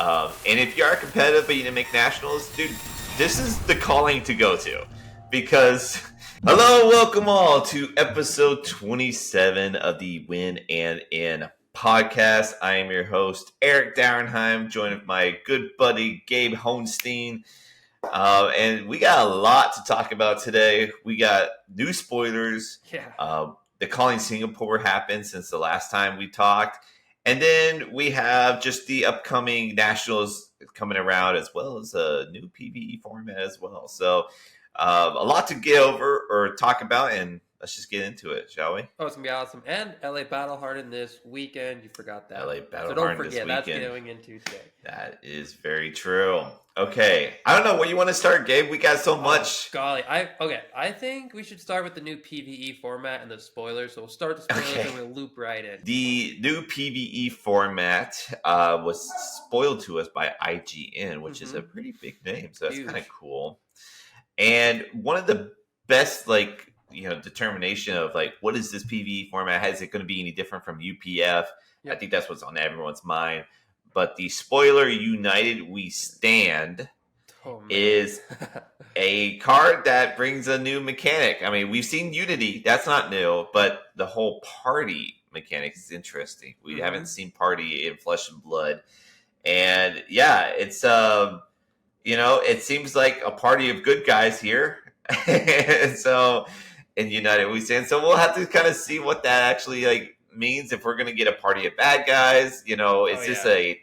And if you are competitive but you didn't make nationals, dude, this is the calling to go to. Because, hello, welcome all to episode 27 of the Win and In podcast. I am your host, Eric Dauernheim, joined with my good buddy, Gabe Honstein. And we got a lot to talk about today. We got new spoilers. The Calling Singapore happened since the last time we talked. And then we have just the upcoming nationals coming around, as well as a new PVE format as well. So a lot to get over or talk about, and let's just get into it, shall we? Oh, it's going to be awesome. And LA Battle Hardened this weekend. You forgot that. LA Battle so Hardened don't forget, this that's weekend. going into today. That is very true. Okay. I don't know where you want to start, Gabe. We got so much. Golly. I think we should start with the new PVE format and the spoilers. So we'll start the spoilers and we'll loop right in. The new PVE format was spoiled to us by IGN, which is a pretty big name. So that's kind of cool. And one of the best, determination of what is this PVE format? Is it going to be any different from UPF? Yep. I think that's what's on everyone's mind. But the spoiler United We Stand is a card that brings a new mechanic. I mean, we've seen Unity. That's not new. But the whole party mechanic is interesting. We haven't seen party in Flesh and Blood. And yeah, it's, it seems like a party of good guys here. And so in United We Stand. So we'll have to kind of see what that actually means, if we're going to get a party of bad guys. Is this a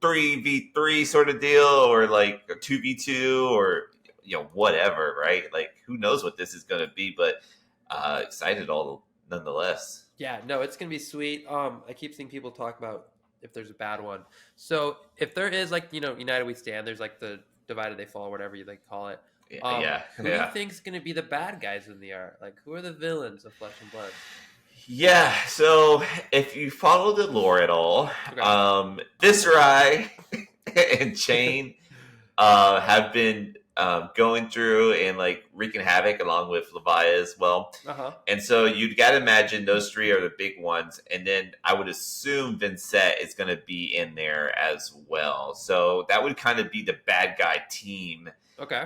3v3 sort of deal, or a 2v2, or whatever, right? Who knows what this is going to be, but excited all nonetheless. Yeah, no, it's going to be sweet. I keep seeing people talk about if there's a bad one. So if there is United We Stand, there's the Divided They Fall, whatever you call it. Who do you think is going to be the bad guys in the art? Who are the villains of Flesh and Blood? Yeah, so if you follow the lore at all, Viserai and Chain have been going through and wreaking havoc along with Leviah as well. And so you'd got to imagine those three are the big ones. And then I would assume Vincent is going to be in there as well. So that would kind of be the bad guy team. Okay.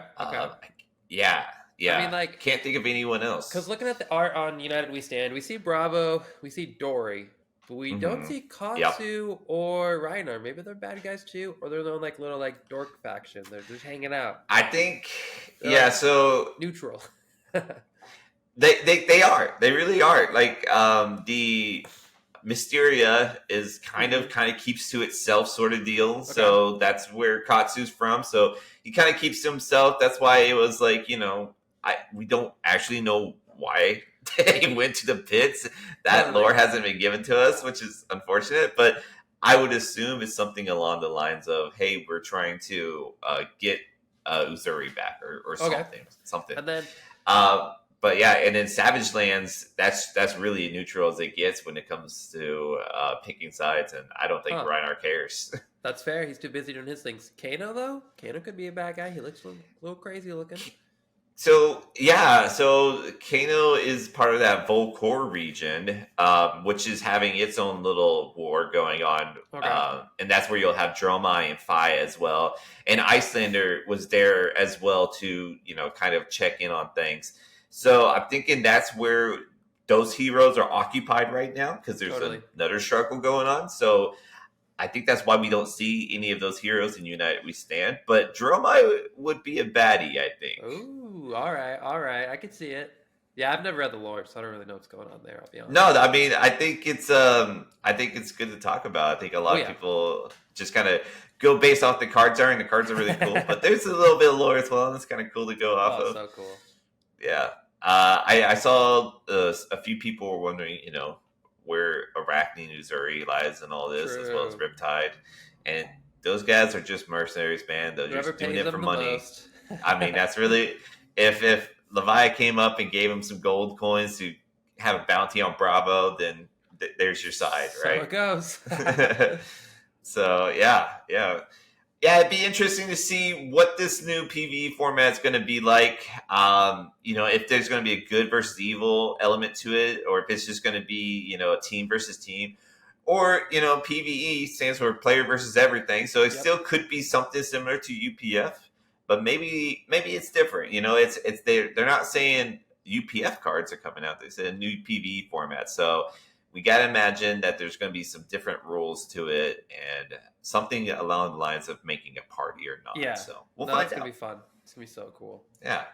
Yeah. I mean, can't think of anyone else. Because looking at the art on United We Stand, we see Bravo, we see Dory, but we don't see Katsu or Reinar. Maybe they're bad guys too, or they're their own little dork faction. They're just hanging out. I think, so neutral. They are. They really are. The Mysteria is kind of keeps to itself sort of deal. Okay. So that's where Katsu's from. So he kind of keeps to himself. That's why it was we don't actually know why they went to the pits. That lore hasn't been given to us, which is unfortunate. But I would assume it's something along the lines of, hey, we're trying to get Uzuri back or something. And then, but yeah, and then Savage Lands, that's really as neutral as it gets when it comes to picking sides, and I don't think Reinar cares. That's fair. He's too busy doing his things. Kano, though? Kano could be a bad guy. He looks a little crazy looking. So Kano is part of that Volcor region, which is having its own little war going on. Okay. And that's where you'll have Dromai and Phi as well. And Icelander was there as well to, kind of check in on things. So I'm thinking that's where those heroes are occupied right now, because there's another struggle going on. So I think that's why we don't see any of those heroes in United We Stand. But Dromai would be a baddie, I think. Ooh, all right. I can see it. Yeah, I've never read the lore, so I don't really know what's going on there, I'll be honest. No, I mean, I think it's good to talk about. I think a lot of people just kind of go based off the cards are, and the cards are really cool. But there's a little bit of lore as well, and it's kind of cool to go off of. So cool. Yeah. I saw a few people were wondering, where Arachne and Uzuri lies and all this, as well as Riptide. And those guys are just mercenaries, man. They're just doing it for money. I mean, that's really... If Leviah came up and gave him some gold coins to have a bounty on Bravo, then there's your side, right? So it goes. So, yeah. It'd be interesting to see what this new PvE format is going to be like. If there's going to be a good versus evil element to it, or if it's just going to be, a team versus team, or PVE stands for player versus everything, so it still could be something similar to UPF, but maybe it's different. It's they're not saying UPF cards are coming out. They said a new PVE format, so we got to imagine that there's going to be some different rules to it and something along the lines of making a party or not. Yeah. So we'll find out. It's going to be fun. It's going to be so cool. Yeah.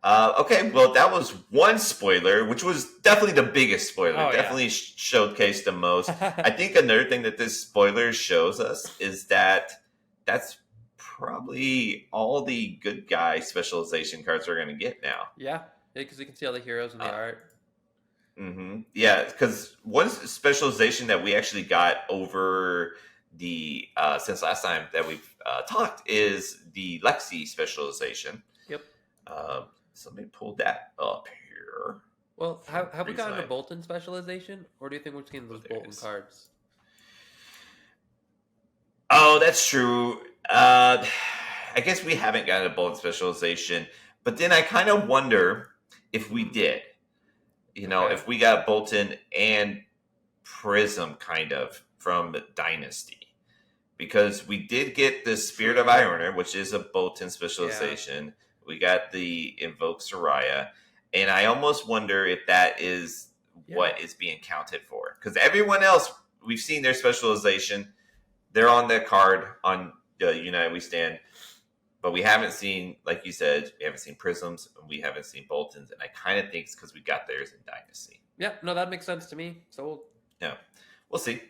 Okay, well, that was one spoiler, which was definitely the biggest spoiler. Definitely showcased the most. I think another thing that this spoiler shows us is that that's probably all the good guy specialization cards we're going to get now. Yeah, because you can see all the heroes in the art. Mm-hmm. Yeah, because one specialization that we actually got over the since last time that we've talked is the Lexi specialization. Yep. So let me pull that up here. Well, have we gotten a Bolton specialization, or do you think we're seeing those Bolton cards? Oh, that's true. I guess we haven't gotten a Bolton specialization, but then I kind of wonder if we did. If we got Bolton and Prism kind of from Dynasty. Because we did get the Spirit of Ironer, which is a Bolton specialization. Yeah. We got the Invoke Soraya. And I almost wonder if that is what is being counted for. Because everyone else, we've seen their specialization. They're on the card on United We Stand. But we haven't seen, like you said, we haven't seen Prisms, and we haven't seen Boltons, and I kind of think it's because we got theirs in Dynasty. Yeah, no, that makes sense to me. So we'll see.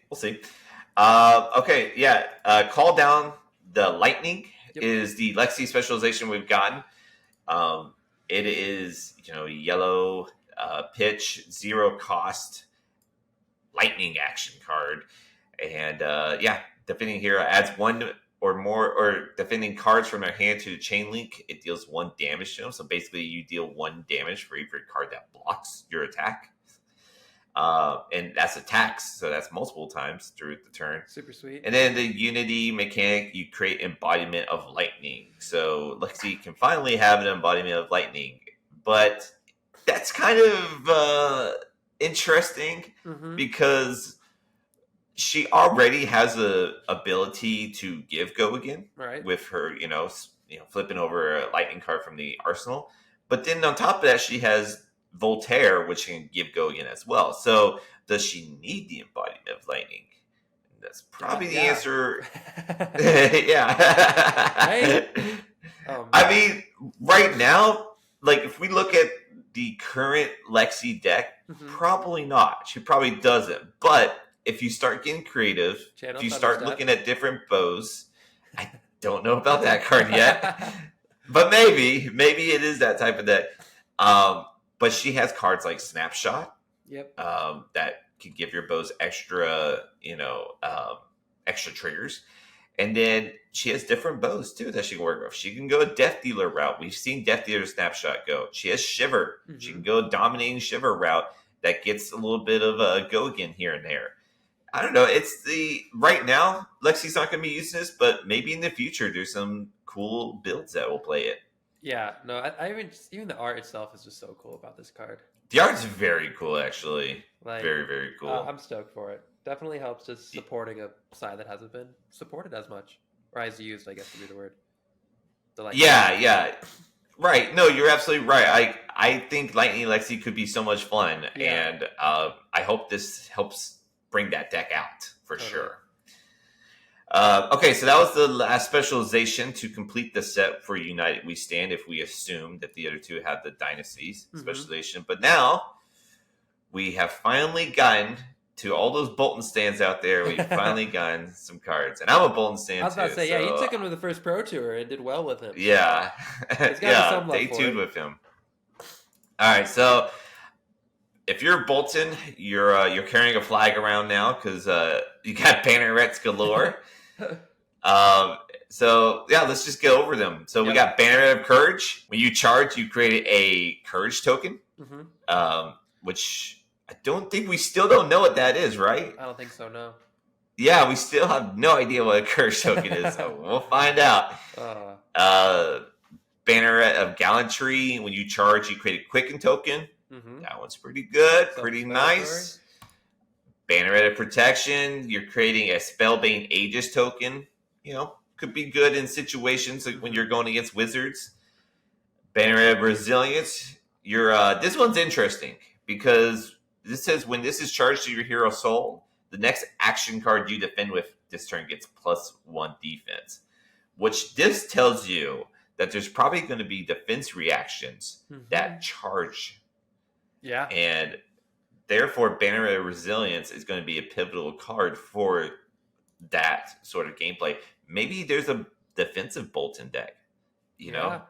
Okay, yeah. Call Down the Lightning is the Lexi specialization we've gotten. It is yellow pitch, 0 cost lightning action card, and defending hero adds 1 or more, or defending cards from their hand to the chain link, it deals 1 damage to them. So basically, you deal 1 damage for every card that blocks your attack. And that's attacks, so that's multiple times through the turn. Super sweet. And then the Unity mechanic, you create embodiment of lightning. So Lexi can finally have an embodiment of lightning. But that's kind of interesting because she already has a ability to give Go again, right? With her, flipping over a lightning card from the arsenal. But then on top of that, she has Voltaire, which can give Go again as well. So does she need the embodiment of lightning? That's probably the answer. Yeah. Right? I mean, right now, like if we look at the current Lexi deck, probably not. She probably doesn't. But if you start getting creative, if you start looking at different bows, I don't know about that card yet, but maybe it is that type of deck. But she has cards like Snapshot, that can give your bows extra, extra triggers, and then she has different bows too that she can work with. She can go a Death Dealer route. We've seen Death Dealer Snapshot go. She has Shiver. She can go a Dominating Shiver route that gets a little bit of a go again here and there. I don't know. Right now, Lexi's not going to be using this, but maybe in the future, there's some cool builds that will play it. Yeah, no, I even the art itself is just so cool about this card. The art's very cool, actually. Very, very cool. I'm stoked for it. Definitely helps just supporting a side that hasn't been supported as much, or as used, I guess would be the word. Yeah. Right. No, you're absolutely right. I think Lightning Lexi could be so much fun, and I hope this helps bring that deck out for sure. Okay, so that was the last specialization to complete the set for United We Stand, if we assume that the other two have the Dynasties specialization. But now we have finally gotten to all those Bolton stands out there. We've finally gotten some cards. And I'm a Bolton stand too. I was about to say, you took him to the first Pro Tour and did well with him. Yeah. Stay tuned with him. All right, so if you're Bolton, you're carrying a flag around now because you got bannerets galore. Let's just go over them. So we got Banneret of Courage. When you charge, you create a Courage token, which I still don't know what that is, right? I don't think so, no. Yeah, we still have no idea what a Courage token is, so we'll find out. Banneret of Gallantry. When you charge, you create a Quicken token. That one's pretty good, pretty nice. Banneret of Protection. You're creating a Spellbane Aegis token. Could be good in situations like when you're going against wizards. Banneret of Resilience. This one's interesting because this says when this is charged to your hero soul, the next action card you defend with this turn gets +1 defense. Which this tells you that there's probably going to be defense reactions that charge. Yeah. And therefore, Banneret of Resilience is going to be a pivotal card for that sort of gameplay. Maybe there's a defensive Boltyn deck. You know?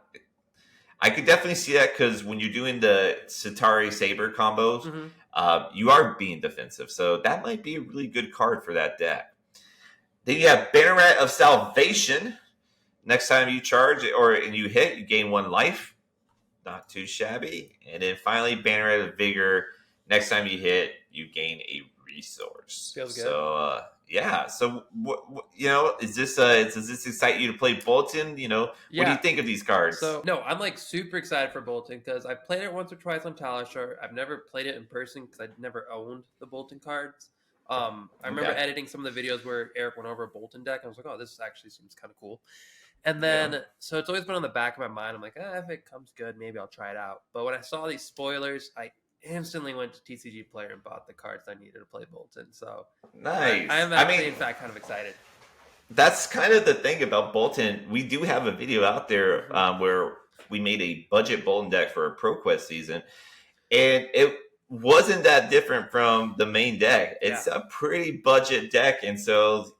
I could definitely see that because when you're doing the Centauri Saber combos, you are being defensive. So that might be a really good card for that deck. Then you have Banneret of Salvation. Next time you charge and you hit, you gain 1 life. Not too shabby. And then finally, Banneret of Vigor. Next time you hit, you gain a resource. Feels good. So, yeah. So, does this excite you to play Boltyn? What do you think of these cards? So, no, I'm like super excited for Boltyn because I've played it once or twice on Talishar. I've never played it in person because I'd never owned the Boltyn cards. I remember editing some of the videos where Eric went over a Boltyn deck. And I was like, oh, this actually seems kind of cool. And then, so it's always been on the back of my mind. I'm like, if it comes good, maybe I'll try it out. But when I saw these spoilers, I instantly went to TCG Player and bought the cards I needed to play Boltyn. So nice. I am actually, in fact, kind of excited. That's kind of the thing about Boltyn. We do have a video out there where we made a budget Boltyn deck for a ProQuest season, and it wasn't that different from the main deck. It's a pretty budget deck, and so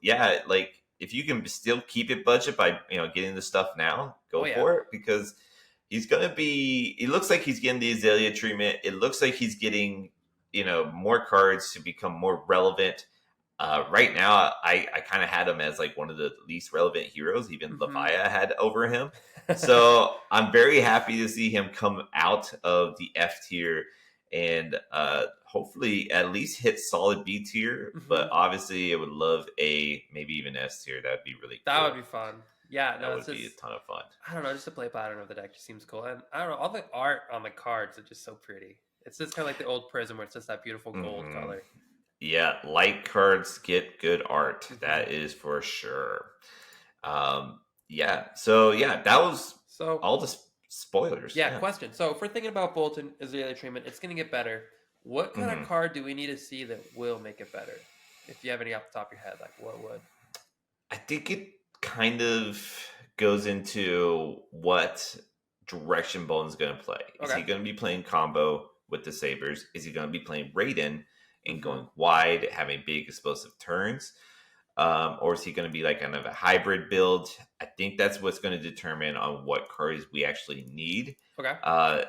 if you can still keep it budget by getting the stuff now, go for it, because he's gonna be. It looks like he's getting the Azalea treatment. It looks like he's getting more cards to become more relevant. Right now, I kind of had him as like one of the least relevant heroes. Even Leviah had over him, so I'm very happy to see him come out of the F tier and hopefully at least hit solid B tier. But obviously, I would love a maybe even S tier. That would be really cool. That would be fun. Yeah, that would be a ton of fun. I don't know, just the play pattern of the deck just seems cool, and I don't know, all the art on the cards are just so pretty. It's just kind of like the old Prism, where it's just that beautiful gold color. Yeah, light cards get good art. That is for sure. So that was all the spoilers. Question. So if we're thinking about Boltyn Azalea treatment, it's going to get better. What kind of card do we need to see that will make it better? If you have any off the top of your head, like what would? I think it kind of goes into what direction Boltyn's going to play. Is he going to be playing combo with the Sabers? Is he going to be playing Raiden and going wide, having big explosive turns? Or is he going to be like kind of a hybrid build? I think that's what's going to determine on what cards we actually need. I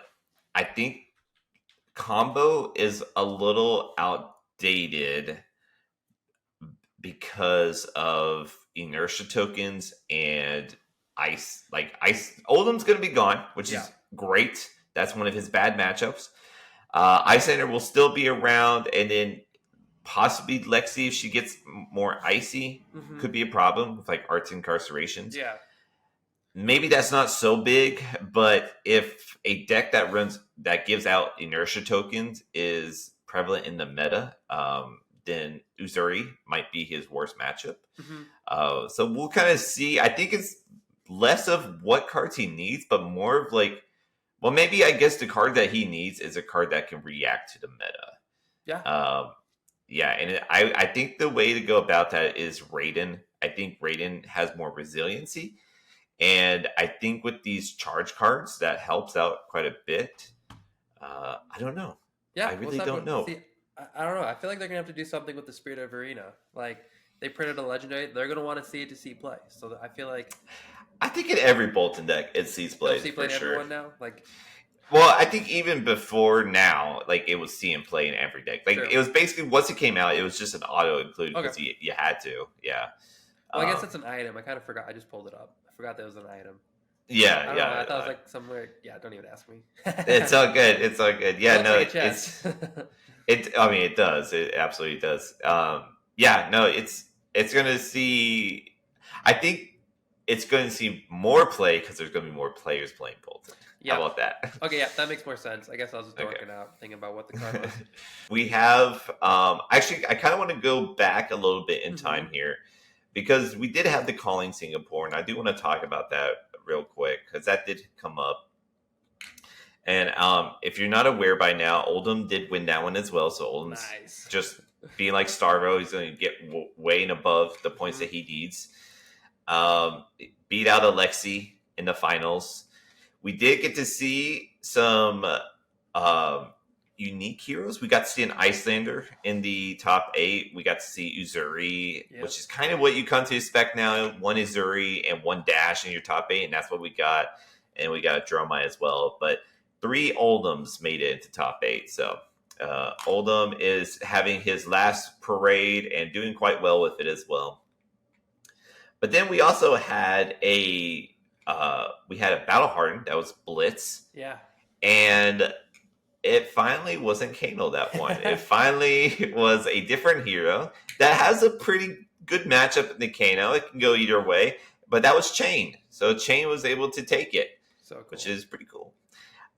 think combo is a little outdated because of inertia tokens and ice. Like ice, Oldham's going to be gone, which is great. That's one of his bad matchups. Ice Ender will still be around, and then possibly Lexi, if she gets more icy, could be a problem with like Arts Incarcerations. Maybe that's not so big, but if a deck that gives out inertia tokens is prevalent in the meta, then Uzuri might be his worst matchup. So we'll kind of see. I think it's less of what cards he needs, but more of like, well, maybe I guess the card that he needs is a card that can react to the meta. And I think the way to go about that is Raiden. I think Raiden has more resiliency. And I think with these charge cards, that helps out quite a bit. I don't know. I really don't know. See, I don't know. I feel like they're going to have to do something with the Spirit of Arena. Like, they printed a legendary. They're going to want to see it to see play. So I feel like... I think in every Boltyn deck, it sees play for sure. Everyone now? Well, I think even before now, like, it was see and play in every deck. Like, it was basically, once it came out, it was just an auto-include because you had to. Well, I guess it's an item. I kind of forgot. I just pulled it up. I forgot that was an item. I thought it was like somewhere. Don't even ask me. It's all good. It's all good. Yeah, no, like I mean, it does. It absolutely does. It's going to see. I think it's going to see more play because there's going to be more players playing Boltyn. Yep. How about that? Okay, yeah, that makes more sense. I guess I was just working out, thinking about what the card was. We have actually, I kind of want to go back a little bit in time here because we did have the Calling Singapore, and I do want to talk about that real quick because that did come up. And if you're not aware by now, Oldhim did win that one as well. So Oldham's just being like Starvo, he's going to get way and above the points that he needs. Beat out Alexi in the finals. We did get to see some unique heroes. We got to see an Icelander in the top 8. We got to see Uzuri, which is kind of what you come to expect now. 1 Uzuri and 1 Dash in your top 8, and that's what we got. And we got Dromai as well. But 3 Oldhams made it into top 8. So Oldhim is having his last parade and doing quite well with it as well. But then we also had a battle hardened that was Blitz. Yeah. And it finally wasn't Kano that one. It finally was a different hero that has a pretty good matchup in the Kano. It can go either way. But that was Chain. So Chain was able to take it. So cool. Which is pretty cool.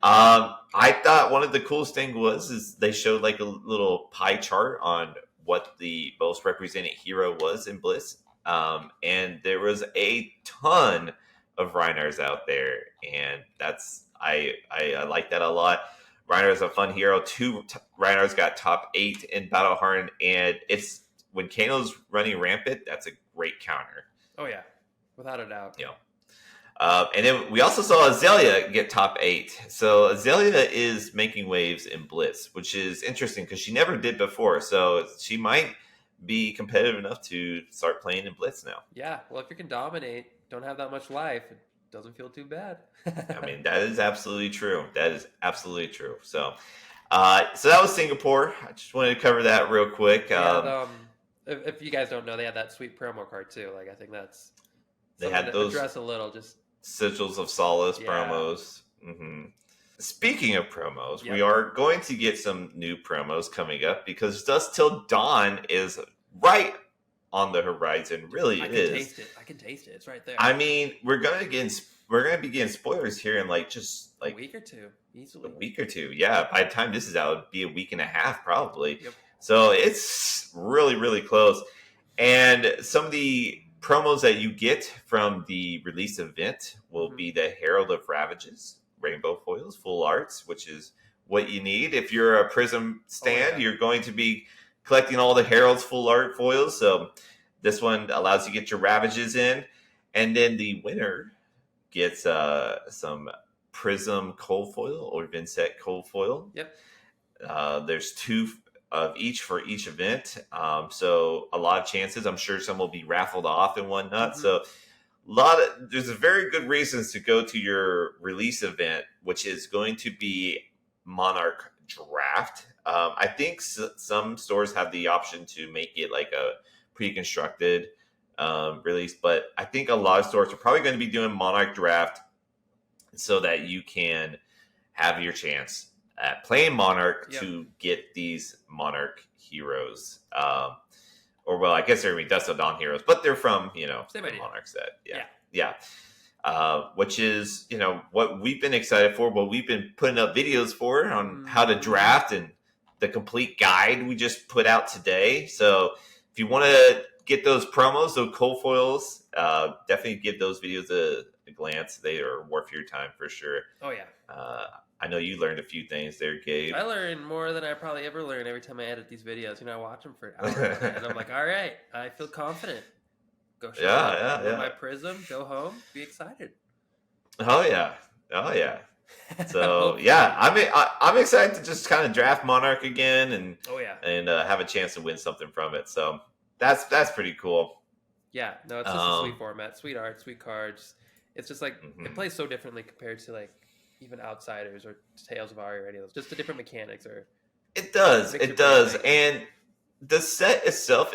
I thought one of the coolest things is they showed like a little pie chart on what the most represented hero was in Blitz. And there was a ton of Reinhards out there, and I like that a lot. Reiner is a fun hero. 2 Reinhards got top 8 in Battle Hardened, and it's when Kano's running rampant, that's a great counter. Oh yeah, without a doubt. Yeah. And then we also saw Azalea get top 8. So Azalea is making waves in Blitz, which is interesting because she never did before. So she might be competitive enough to start playing in Blitz now. Yeah, well, if you can dominate, don't have that much life, it doesn't feel too bad. I mean, that is absolutely true. That is absolutely true. So that was Singapore. I just wanted to cover that real quick. If you guys don't know, they had that sweet promo card too. Like, I think that's they had those address a little just Sigils of Solace promos. Mm-hmm. Speaking of promos, we are going to get some new promos coming up because Dusk Till Dawn is right on the horizon. Really, it is. I can taste it. It's right there. I mean, we're gonna be getting spoilers here in just a week or two, easily. A week or two, yeah. By the time this is out, it'd be a week and a half probably. Yep. So it's really, really close. And some of the promos that you get from the release event will be the Herald of Ravages. Rainbow foils, full arts, which is what you need. If you're a Prism stan, you're going to be collecting all the Herald's full art foils. So this one allows you to get your Ravages in. And then the winner gets some Prism cold foil or Vincent cold foil. Yep. There's 2 of each for each event. So a lot of chances. I'm sure some will be raffled off and whatnot. So there's a very good reasons to go to your release event, which is going to be Monarch Draft. I think some stores have the option to make it like a pre-constructed release, but I think a lot of stores are probably going to be doing Monarch Draft so that you can have your chance at playing Monarch to get these Monarch heroes. I guess they're going to be Dusk Till Dawn heroes, but they're from, the Monarch set. Yeah. Which is, what we've been excited for, what we've been putting up videos for on how to draft and the complete guide we just put out today. So if you want to get those promos, those cold foils, definitely give those videos a glance. They are worth your time for sure. Oh, yeah. I know you learned a few things there, Gabe. I learn more than I probably ever learn every time I edit these videos. I watch them for an hour, and I'm like, all right, I feel confident. Go show up. My Prism, go home, be excited. Oh yeah. So I'm excited to just kind of draft Monarch again and have a chance to win something from it. So that's pretty cool. Yeah, no, it's just a sweet format, sweet art, sweet cards. It's just like it plays so differently compared to like even Outsiders or Tales of Ari or any of those. Just the different mechanics are. It does, and the set itself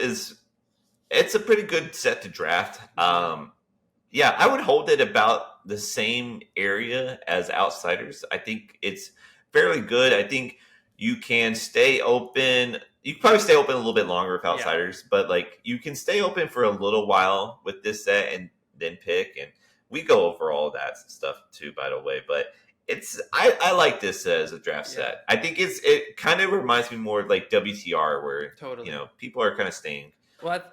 it's a pretty good set to draft. I would hold it about the same area as Outsiders. I think it's fairly good. I think you can stay open. You can probably stay open a little bit longer with Outsiders, but like you can stay open for a little while with this set, and then pick, and we go over all that stuff too, by the way. But I like this as a draft set. I think it kind of reminds me more of like WTR, where people are kind of staying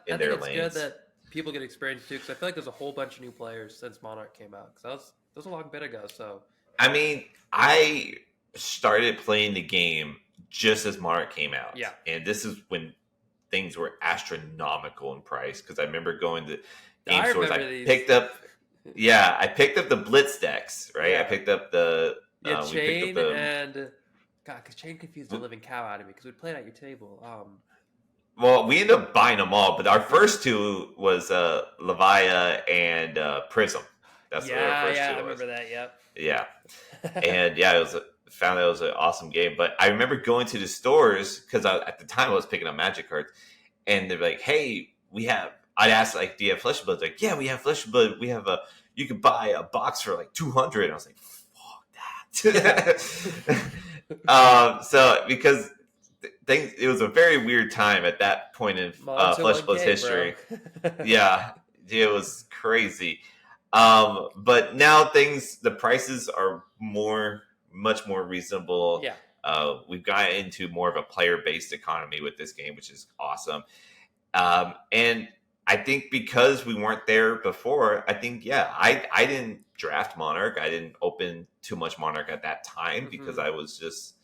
in their lanes. I think it's good that people get experience too, because I feel like there's a whole bunch of new players since Monarch came out. Because that was a long bit ago. So I mean, I started playing the game just as Monarch came out. Yeah, and this is when things were astronomical in price. Because I remember going to game stores. I picked up the Blitz decks, right? I picked up the Chain and God, because Chain confused the living cow out of me because we played at your table. Well, we ended up buying them all, but our first two was Levia and Prism. That's what our first two was. I remember that. Yep. Yeah, and found that it was an awesome game. But I remember going to the stores because at the time I was picking up Magic cards, and they're like, "Hey, I'd ask like, "Do you have Flesh of Blood?" Like, "Yeah, we have Flesh of Blood. We have you could buy a box for like 200." And I was like, "Fuck that!" So because it was a very weird time at that point in Flesh of Blood's history. Yeah, it was crazy. But now the prices are much more reasonable. Yeah. We've gotten into more of a player-based economy with this game, which is awesome. And I think because we weren't there before, I think, I didn't draft Monarch. I didn't open too much Monarch at that time because I was just,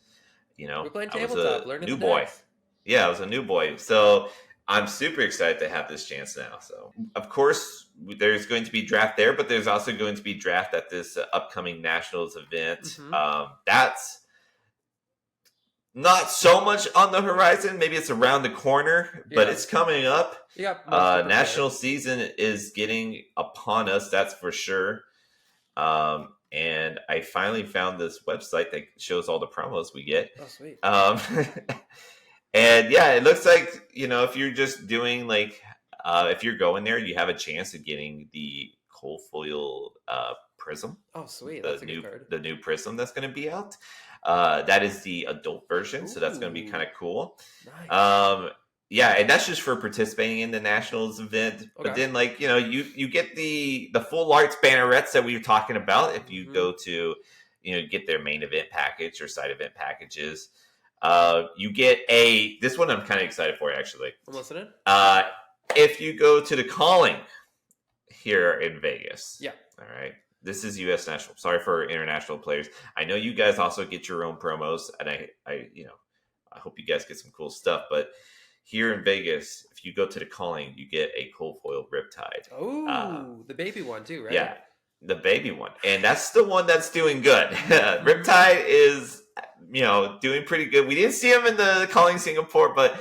we're playing tabletop, learning new boy. Decks. Yeah, I was a new boy. So I'm super excited to have this chance now. So, of course, there's going to be draft there, but there's also going to be draft at this upcoming Nationals event. Mm-hmm. That's not so much on the horizon. Maybe it's around the corner, but it's coming up. National season is getting upon us, that's for sure. And I finally found this website that shows all the promos we get. Oh, sweet. And it looks like, if you're just doing if you're going there, you have a chance of getting the Cold Foil Prism. Oh, sweet. That's a good card. The new Prism that's going to be out. That is the adult version, so that's going to be kind of cool. Nice. And that's just for participating in the Nationals event. Okay. But then, you get the full arts bannerets that we were talking about if you go to, get their main event package or side event packages. You get this one I'm kind of excited for, actually. I'm listening. If you go to the Calling here in Vegas. Yeah. All right. This is U.S. National. Sorry for international players. I know you guys also get your own promos, and I hope you guys get some cool stuff. But here in Vegas, if you go to the Calling, you get a Cold Foil Riptide. Oh, the baby one too, right? Yeah, the baby one, and that's the one that's doing good. Riptide is doing pretty good. We didn't see him in the Calling Singapore, but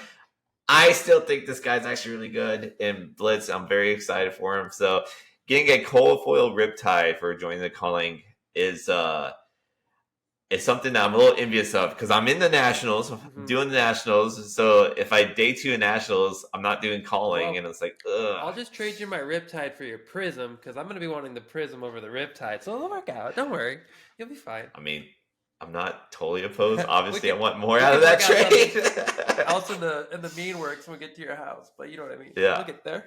I still think this guy's actually really good. In Blitz, I'm very excited for him. So getting a Cold Foil Riptide for joining the Calling is something that I'm a little envious of because I'm in the Nationals, doing the Nationals. So if I day 2 in Nationals, I'm not doing Calling, and it's like, ugh. I'll just trade you my Riptide for your Prism because I'm going to be wanting the Prism over the Riptide. So it'll work out. Don't worry. You'll be fine. I mean, I'm not totally opposed. Obviously, I want more out of that trade. Also, in the mean works when we get to your house, but you know what I mean. Yeah, we'll get there.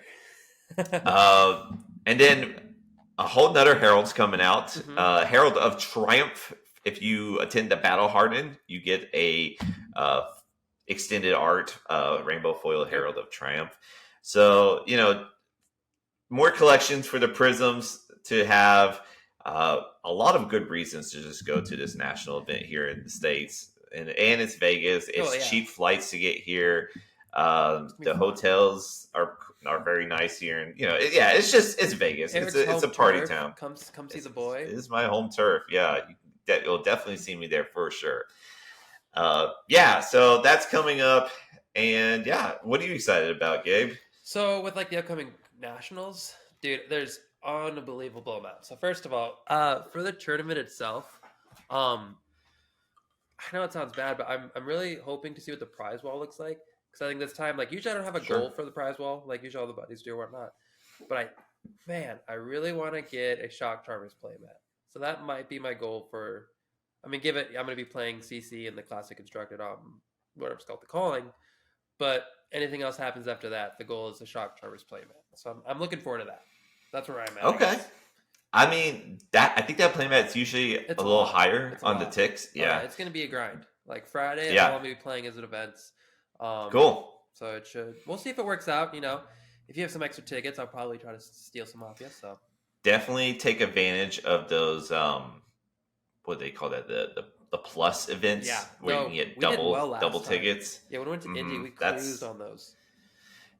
And then a whole nother Herald's coming out. Herald of Triumph. If you attend the Battle Hardened, you get a extended art Rainbow Foil Herald of Triumph. So more collections for the Prisms to have. A lot of good reasons to just go to this national event here in the States, and it's Vegas. It's cheap flights to get here. The hotels are very nice here, and it's Vegas. Eric's it's a party turf. town. Come see the boy. It is my home turf. Yeah, you'll definitely see me there for sure. So that's coming up, and what are you excited about, Gabe? So with the upcoming Nationals, dude, there's unbelievable amount. So first of all, for the tournament itself, I know it sounds bad, but I'm really hoping to see what the prize wall looks like, because I think this time, usually I don't have a goal for the prize wall, usually all the buddies do or whatnot, but I really want to get a Shock Charmers playmat. So that might be my goal for. I'm going to be playing CC in the Classic Constructed, whatever it's called, the Calling, but anything else happens after that, the goal is the Shock Charmers playmat. So I'm looking forward to that. That's where I'm at. Okay. I mean, I think that playmat's usually a little higher on the ticks. Yeah. It's going to be a grind. Like Friday, Yeah. I'll be playing as an events. Cool. So it should. We'll see if it works out. You know, if you have some extra tickets, I'll probably try to steal some off you. So definitely take advantage of those. What do they call that? The plus events. Yeah. Where you can get double tickets. Yeah, when we went to Indy, we cruised on those.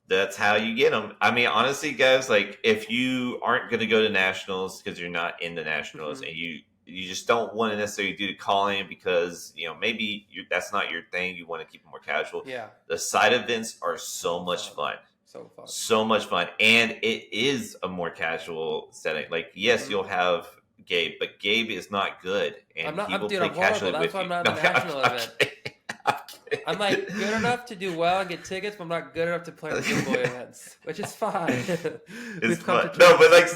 That's how you get them. I mean, honestly, guys, like if you aren't going to go to nationals because you're not in the nationals, and you just don't want to necessarily do the calling because maybe that's not your thing. You want to keep it more casual. Yeah. The side events are so much fun. So much fun, and it is a more casual setting. Like, yes, you'll have Gabe, but Gabe is not good, and he will play casually with you. That's why I'm not in the national event. I'm like good enough to do well and get tickets, but I'm not good enough to play the Game Boy events, which is fine. It's fun. No, but like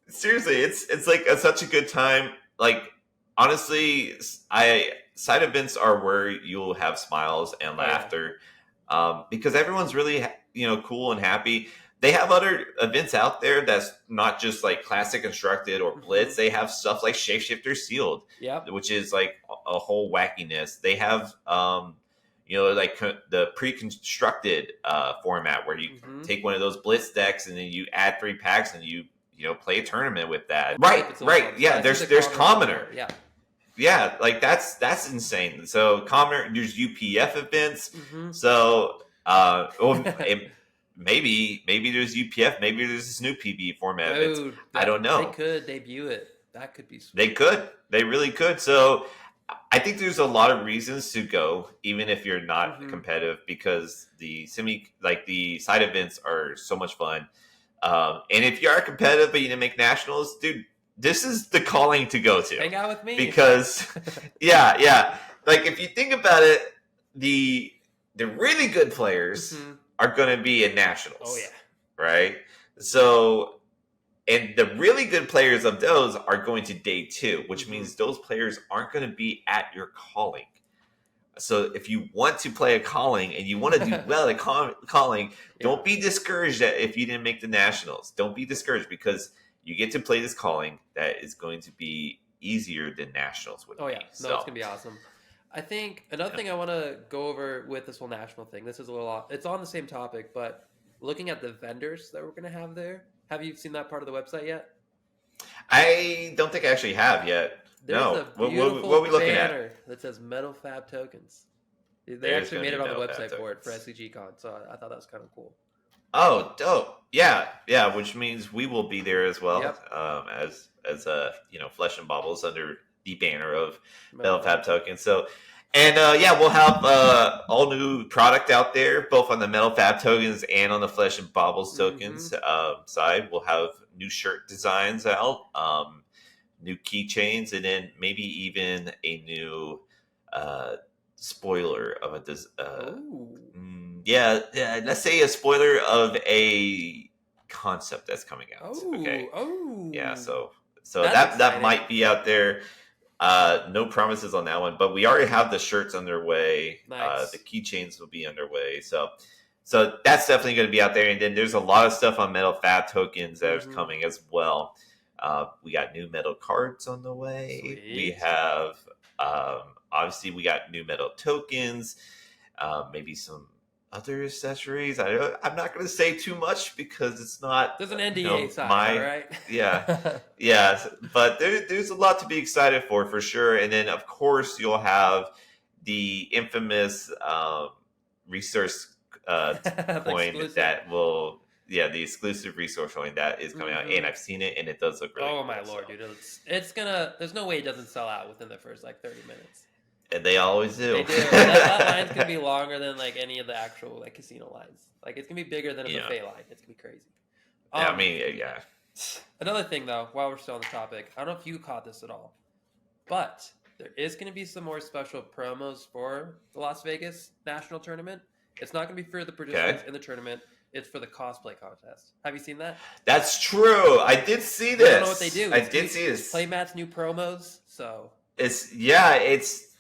seriously, it's like such a good time. Like honestly, side events are where you'll have smiles and laughter, because everyone's really cool and happy. They have other events out there that's not just like Classic Constructed or Blitz. They have stuff like Shapeshifter Sealed, which is like a whole wackiness. They have like the pre-constructed format where you take one of those Blitz decks and then you add 3 packs and you play a tournament with that. Right. Yeah, there's Commoner. Yeah, like that's insane. So Commoner, there's UPF events. So maybe there's UPF, maybe there's this new PVE format. Dude, I don't know. They could debut it. That could be sweet. They really could. So I think there's a lot of reasons to go, even if you're not competitive, because the side events are so much fun. And if you are competitive but you didn't make nationals, dude, this is the calling to go to. Hang out with me. Because yeah. Like if you think about it, the really good players are going to be in nationals. Oh yeah. Right? So, and the really good players of those are going to day 2, which means those players aren't going to be at your calling. So if you want to play a calling and you want to do well at calling, don't be discouraged if you didn't make the nationals. Don't be discouraged because you get to play this calling that is going to be easier than nationals would be. Oh yeah, it's going to be awesome. I think another thing I want to go over with this whole national thing, this is it's on the same topic, but looking at the vendors that we're going to have there, have you seen that part of the website yet? I don't think I actually have yet. There's a beautiful what are we looking at? That says Metal Fab Tokens. They actually made it on the website for SCGCon, so I thought that was kind of cool. Oh, dope! Yeah, which means we will be there as well, as Flesh and Baubles under the banner of Metal Fab Tokens. So, and we'll have all new product out there, both on the Metal Fab Tokens and on the Flesh and Baubles tokens side. We'll have new shirt designs out, new keychains, and then maybe even a new spoiler of let's say a spoiler of a concept that's coming out. So that might be out there. No promises on that one, but we already have the shirts underway. Nice. The keychains will be underway. So that's definitely going to be out there. And then there's a lot of stuff on Metal Fab Tokens that is coming as well. We got new metal cards on the way. Sweet. We have obviously we got new metal tokens. Maybe some other accessories. I'm not going to say too much because it's not. There's an NDA side, right? Yeah. But there's a lot to be excited for sure. And then of course you'll have the infamous resource coin that will. Yeah, the exclusive resource coin that is coming out, and I've seen it, and it does look really. Oh my lord, dude! It's gonna. There's no way it doesn't sell out within the first 30 minutes. And they always do. They do. that line's gonna be longer than any of the actual casino lines. It's gonna be bigger than a buffet line. It's gonna be crazy. Yeah. Another thing though, while we're still on the topic, I don't know if you caught this at all, but there is gonna be some more special promos for the Las Vegas National Tournament. It's not gonna be for the participants in the tournament. It's for the cosplay contest. Have you seen that? That's true. I did see this. I don't know what they do. I did see this. Playmat's new promos. So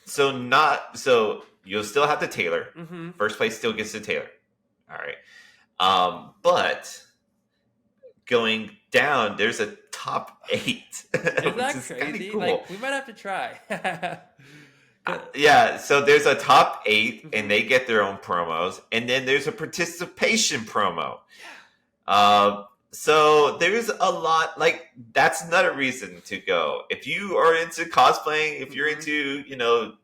so you'll still have the tailor. First place still gets the tailor. All right. But going down, there's a top 8. Is that crazy? Cool. Like, we might have to try. Yeah, so there's a top 8, and they get their own promos, and then there's a participation promo. So there's a lot, like, that's another reason to go. If you are into cosplaying, if you're into,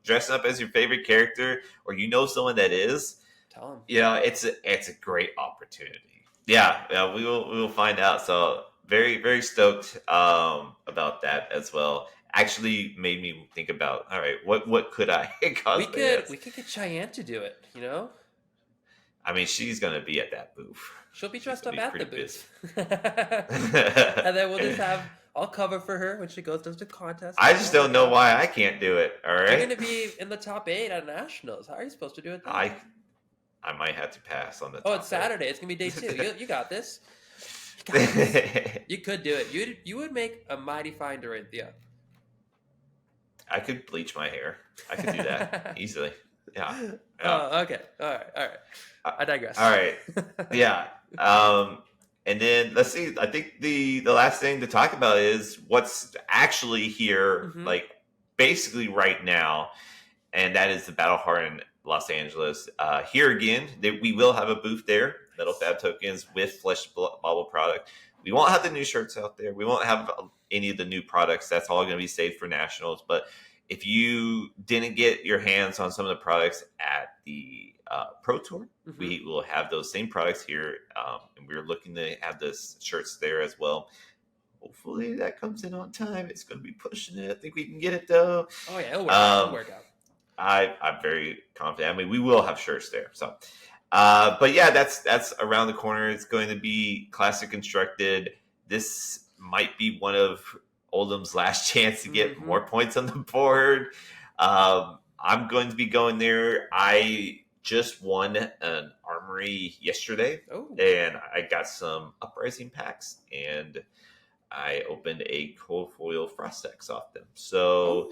dressing up as your favorite character, or someone that is, tell them. It's a great opportunity. Yeah, we will find out. So very, very stoked about that as well. Actually made me think about, all right, what could I cosplay We could get Cheyenne to do it, I mean, she's going to be at that booth. She'll be dressed up at the booth. And then I'll cover for her when she does the contest. I just don't know why I can't do it, all right? You're going to be in the top 8 at Nationals. How are you supposed to do it then? I might have to pass on the top. Oh, it's Saturday. It's going to be day 2. You got this. You could do it. You would make a mighty fine Dorinthia. I could bleach my hair. I could do that easily. Yeah. Oh, okay. All right. I digress. All right. Yeah. And then let's see. I think the last thing to talk about is what's actually here, like basically right now, and that is the Battle Hardened Los Angeles. Here again, we will have a booth there. Metal Fab tokens with Flesh Bauble product. We won't have the new shirts out there. We won't have any of the new products. That's all going to be saved for Nationals. But if you didn't get your hands on some of the products at the Pro Tour, we will have those same products here. And we're looking to have the shirts there as well. Hopefully that comes in on time. It's going to be pushing it. I think we can get it, though. Oh, yeah. It'll work out. I'm very confident. I mean, we will have shirts there. So, but yeah, that's around the corner. It's going to be classic constructed. This might be one of Oldham's last chance to get more points on the board. I'm going to be going there. I just won an armory yesterday, and I got some Uprising packs, and I opened a cold foil Frost X off them. So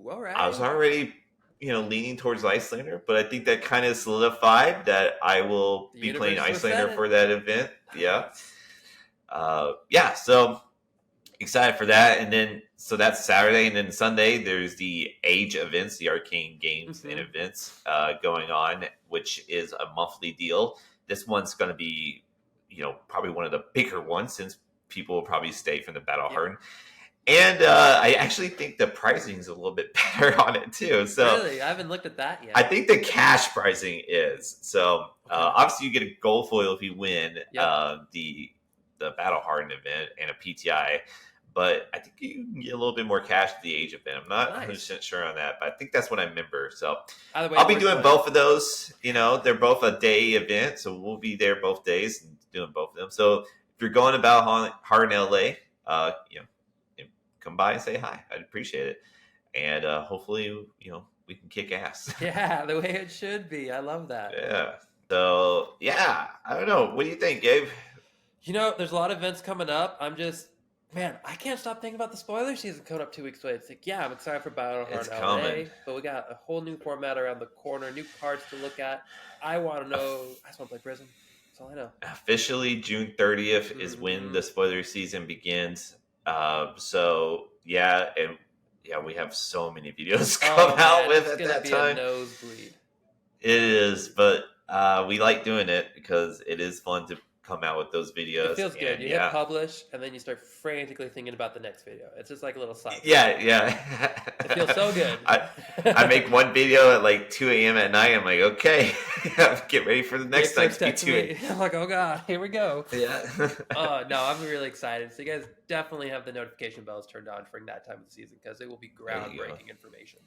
all right. I was already leaning towards Icelander, but I think that kind of solidified that I will be playing Icelander for that event. Yeah. So excited for that. And then, so that's Saturday. And then Sunday, there's the Age events, the Arcane Games and events going on, which is a monthly deal. This one's going to be, probably one of the bigger ones since people will probably stay from the Battle Hardened. And I actually think the pricing is a little bit better on it too. So really, I haven't looked at that yet. I think the cash pricing is so. Obviously, you get a gold foil if you win the Battle Hardened event and a PTI. But I think you can get a little bit more cash at the Age event. I'm not 100% sure on that, but I think that's what I remember. So I'll be doing both of those. They're both a day event, so we'll be there both days and doing both of them. So if you're going to Battle Hardened LA, come by and say hi. I'd appreciate it. And hopefully, we can kick ass. Yeah, the way it should be. I love that. Yeah. So, yeah. I don't know. What do you think, Gabe? There's a lot of events coming up. I can't stop thinking about the spoiler season coming up 2 weeks away. It's like, I'm excited for Battle Hardened LA. Coming. But we got a whole new format around the corner, new cards to look at. I want to know. I just want to play Prism. That's all I know. Officially, June 30th is when the spoiler season begins. We have so many videos come out with at that time. A nosebleed. It is, but we like doing it because it is fun to come out with those videos. It feels good. You hit publish, and then you start frantically thinking about the next video. It's just like a little side. Yeah. It feels so good. I make one video at like 2 a.m. at night. I'm like, okay, get ready for the next time. I'm like, oh god, here we go. Yeah. No, I'm really excited. So you guys definitely have the notification bells turned on for that time of the season because it will be groundbreaking information.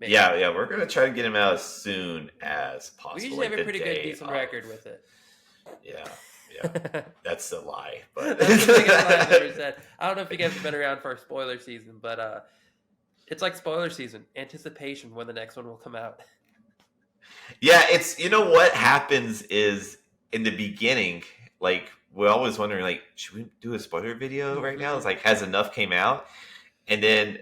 Maybe. Yeah, we're gonna try to get them out as soon as possible. We usually have a pretty good, decent record with it. Yeah, that's a lie. But that's the biggest lie I've ever said. I don't know if you guys have been around for our spoiler season, but it's like spoiler season anticipation when the next one will come out. Yeah, it's what happens is in the beginning, like we're always wondering, like, should we do a spoiler video right now? It's like, has enough came out, and then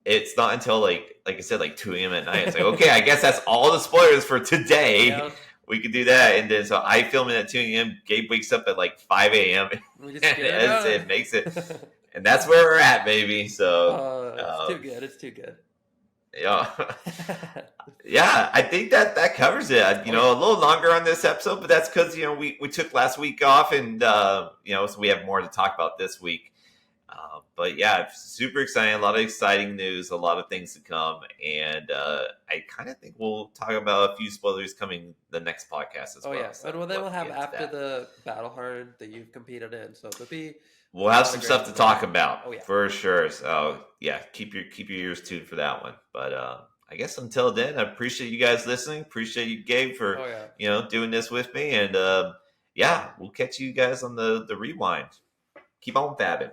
it's not until like I said, like 2 a.m. at night. It's like, okay, I guess that's all the spoilers for today. we could do that. And then so I film it at 2 a.m. Gabe wakes up at like 5 a.m. and makes it. And that's where we're at, baby. So it's too good. It's too good. Yeah. Yeah, I think that covers it. You know, a little longer on this episode, but that's because, you know, we took last week off and, you know, so we have more to talk about this week. But yeah, super exciting. A lot of exciting news, a lot of things to come. And I kind of think we'll talk about a few spoilers coming the next podcast as well. Oh, yeah. So and then we'll have after the Battle Hard that you've competed in. So it'll be... We'll have some stuff to talk about for sure. So yeah, keep your ears tuned for that one. But I guess until then, I appreciate you guys listening. Appreciate you, Gabe, for you know, doing this with me. And yeah, we'll catch you guys on the rewind. Keep on fabbing.